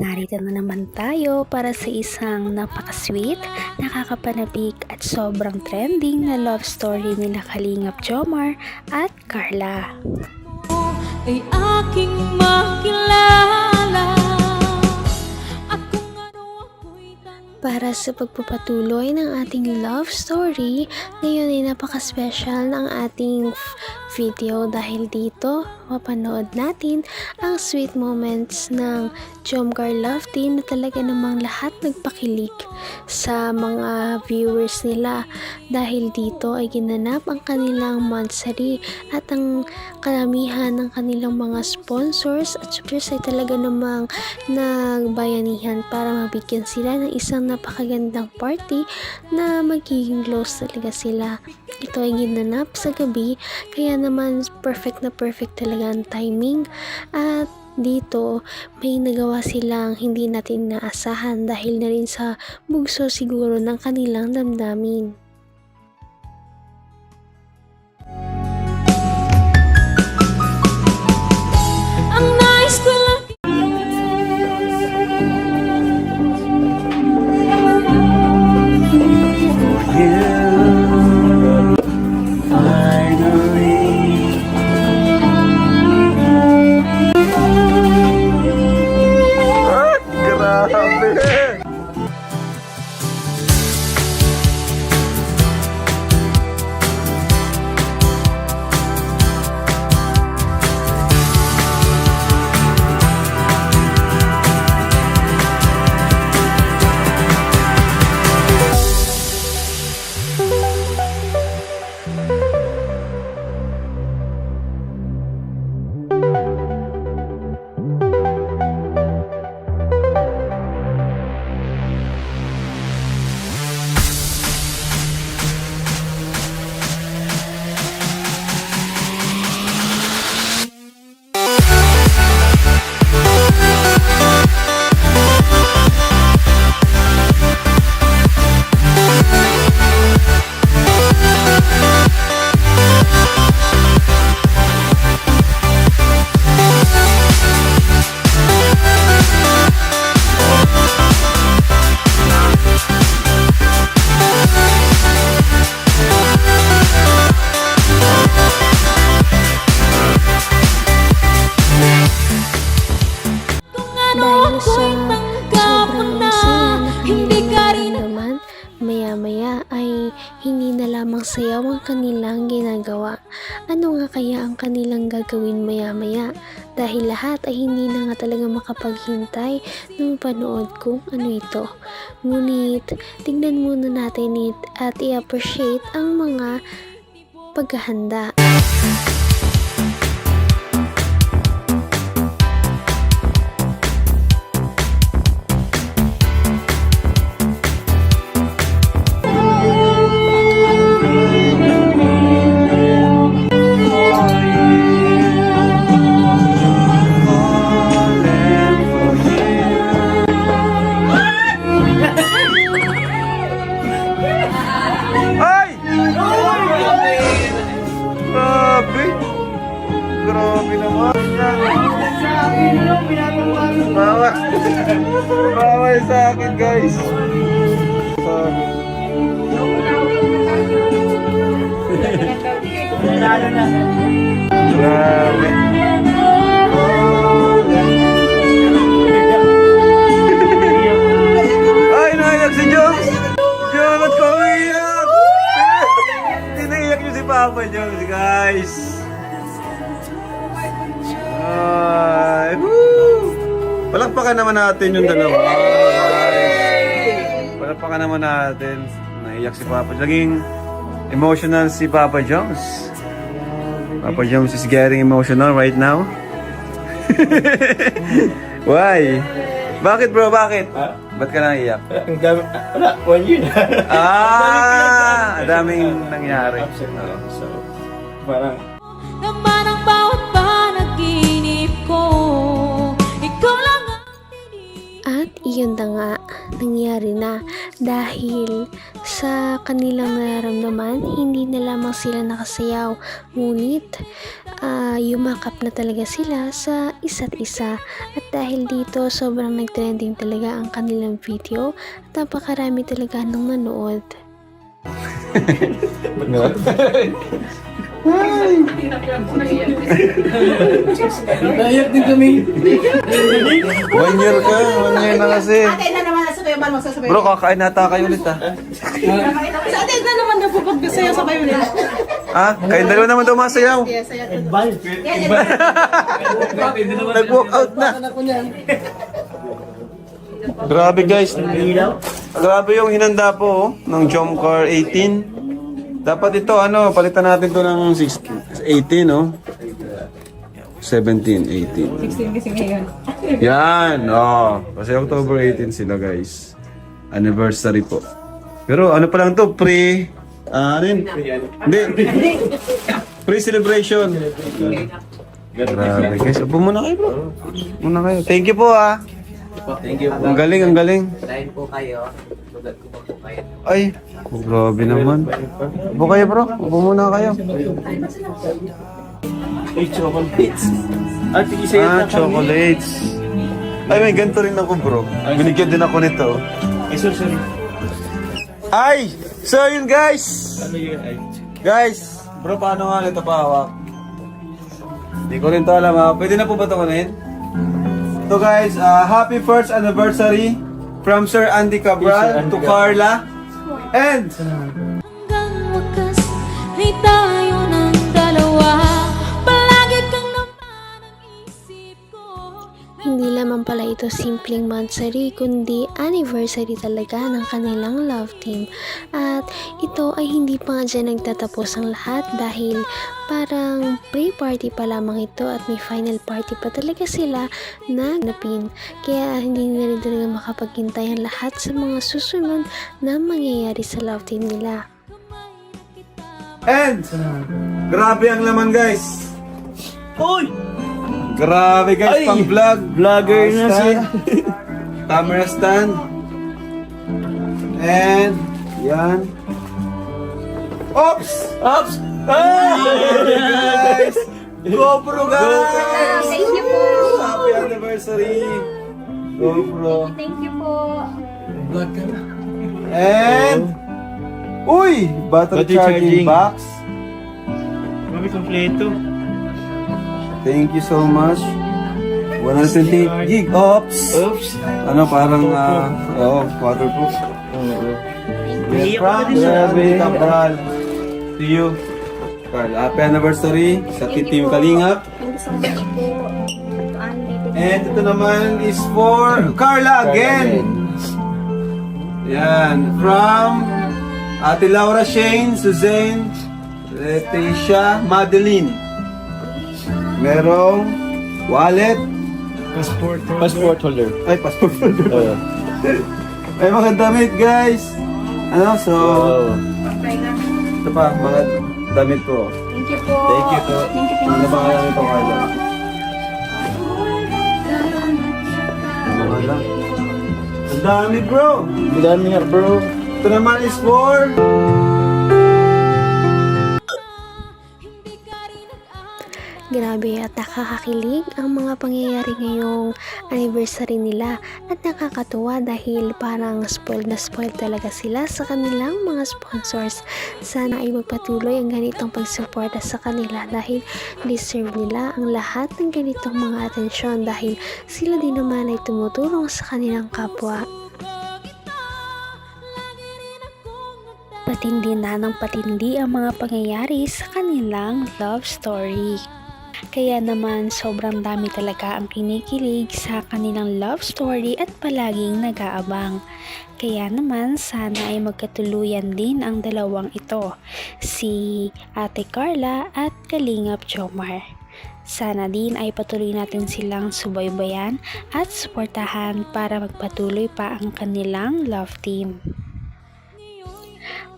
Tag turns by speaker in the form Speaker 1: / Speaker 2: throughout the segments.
Speaker 1: narito na naman tayo para sa isang napaka-sweet, nakakapanabik at sobrang trending na love story nila Kalingap Jomar at Carla.
Speaker 2: Ay aking makilala at kung ano ako'y
Speaker 1: Para sa pagpapatuloy ng ating love story, ngayon ay napaka-special ng ating video dahil dito mapanood natin ang sweet moments ng Jomcar Love Team na talaga namang lahat nagpakilig sa mga viewers nila dahil dito ay ginanap ang kanilang monthsary at ang karamihan ng kanilang mga sponsors at supporters ay talaga namang nagbayanihan para mabigyan sila ng isang napakagandang party na magiging close talaga sila. Ito ay ginanap sa gabi kaya naman perfect na perfect talaga ang timing at dito may nagawa silang hindi natin naasahan dahil na rin sa bugso siguro ng kanilang damdamin.
Speaker 2: ang nais ko lang.
Speaker 1: Dahil sa sobrang saya na kanilang naman, maya-maya ay hindi na lamang sayaw ang kanilang ginagawa. Ano nga kaya ang kanilang gagawin maya-maya? Dahil lahat ay hindi na nga talaga makapaghintay nung panood kung ano ito. Ngunit, tignan muna natin at i-appreciate ang mga paghahanda.
Speaker 3: Grabe naman yan. Bawal sa akin guys. Grabe. Ay, naiyak si Jones. Jones, kumiyak. Tinaiyak niyo si Papa Jones guys. Ay, woo! Palakpakan naman natin yung dalawa. Palakpakan naman natin. Naiyak si Papa. Laging emotional si Papa Jones. Papa Jones is getting emotional right now. Why? Bakit bro? Bakit? Ba't ka naiyak?
Speaker 4: Ang dami, wala, 1 year na.
Speaker 3: Ah! Daming nangyari.
Speaker 4: So, parang,
Speaker 2: Naman ang bawat panaginip ko, ikaw lang ang
Speaker 1: At iyon na nga, nangyari na dahil sa kanilang nararamdaman, hindi na lamang sila nakasayaw. Ngunit yumakap na talaga sila sa isa't isa. At dahil dito, sobrang nag-trending talaga ang kanilang video at napakarami talaga nung nanood.
Speaker 4: Nayak din kami.
Speaker 3: 1 year ka, 1 year na kasi.
Speaker 5: Ate na naman nasa kayo man magsasabay.
Speaker 3: Bro, kakain nata kayo ulit ah.
Speaker 5: Sa ate na naman daw pag sayo sabay ulit.
Speaker 3: Ah, kayong dalawa naman daw masayaw.
Speaker 5: Yes, saya.
Speaker 3: Nag-walk out na. Grabe guys. Grabe yung hinanda po ng Jomcar 18. Dapat ito palitan natin to ng 18 no. 17, 18.
Speaker 5: 16 kasi ngayon.
Speaker 3: Yan, kasi October 18 sila guys. Anniversary po. Pero ano pa lang to, ano yun? Hindi. Pre-celebration. Grabe guys. Upo muna kayo bro. Muna kayo. Thank you po ah.
Speaker 4: Thank you.
Speaker 3: Ang galing, ang galing.
Speaker 4: Dahil po kayo, tulad ko po kayo.
Speaker 3: Ay, grabe naman. Upo kayo bro. Upo muna kayo.
Speaker 4: Ay, chocolates. At isa
Speaker 3: Chocolates. Ay, may ganito rin ako bro. Binigyan din ako nito.
Speaker 4: Ay, sorry.
Speaker 3: Ay! So yun guys!
Speaker 4: Ano yun? Ay,
Speaker 3: Guys! Bro, paano nga nito pahawak? Hindi ko rin to alam ha. Pwede na po ba ito kunin? So guys, happy first anniversary from Sir Andy Cabral to Carla. And
Speaker 2: Hanggang wakas ay tayo ng dalawa. Palagi kang naman ang isip ko.
Speaker 1: Hindi lamang pala ito simpleng monthsary, kundi anniversary talaga ng kanilang love team. At ito ay hindi pa nga dyan nagtatapos ang lahat dahil parang pre-party pa lamang ito at may final party pa talaga sila na napin. Kaya hindi na rin talaga makapaghintay ang lahat sa mga susunod na mangyayari sa love team nila.
Speaker 3: grabe ang laman guys.
Speaker 4: Uy!
Speaker 3: Grabe guys,
Speaker 4: Ay!
Speaker 3: pang vlog.
Speaker 4: Vlogger na siya.
Speaker 3: Camera stand. And yan. Oops!
Speaker 4: Ups!
Speaker 3: Guys! GoPro guys!
Speaker 5: Thank you po.
Speaker 3: Happy anniversary! GoPro.
Speaker 5: Thank you po.
Speaker 3: And uy! Battery
Speaker 4: Battery
Speaker 3: charging
Speaker 4: charging.
Speaker 3: box.
Speaker 4: Grabe kompleto.
Speaker 3: Thank you so much. 120 gig. Oops!
Speaker 4: Oops!
Speaker 3: Ano parang waterproof. Yes, from Andy Cabral. To you. Carl, happy anniversary sa Team Kalingap.
Speaker 5: Thank you so much po. Andy.
Speaker 3: And ito naman is for Carla again. Yan. From Ate Laura Shane, Suzanne, Leticia, Madeline. Merong wallet.
Speaker 4: Passport holder.
Speaker 3: Ay, passport holder. May mga damit, guys. So, ito pa, mga damit ko.
Speaker 5: Thank you po.
Speaker 4: Thank you po.
Speaker 5: Thank you,
Speaker 3: Ano ba kaya nito, Carla? Ano lang? Ang dami, bro.
Speaker 4: Madami nga, bro.
Speaker 3: Ito naman is for
Speaker 1: Grabe at nakakakilig ang mga pangyayari ngayong anniversary nila at nakakatuwa dahil parang spoiled na spoiled talaga sila sa kanilang mga sponsors. Sana ay magpatuloy ang ganitong pagsuporta sa kanila dahil deserve nila ang lahat ng ganitong mga atensyon dahil sila din naman ay tumutulong sa kanilang kapwa. Patindi na ng patindi ang mga pangyayari sa kanilang love story. Kaya naman sobrang dami talaga ang kinikilig sa kanilang love story at palaging nag-aabang. Kaya naman sana ay magkatuluyan din ang dalawang ito, si Ate Carla at Kalingap Jomar. Sana din ay patuloy natin silang subaybayan at suportahan para magpatuloy pa ang kanilang love team.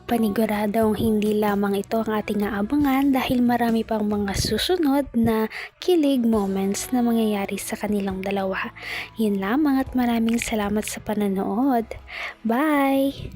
Speaker 1: Paniguradong hindi lamang ito ang ating aabangan dahil marami pang mga susunod na kilig moments na mangyayari sa kanilang dalawa. Yun lamang at maraming salamat sa pananood. Bye!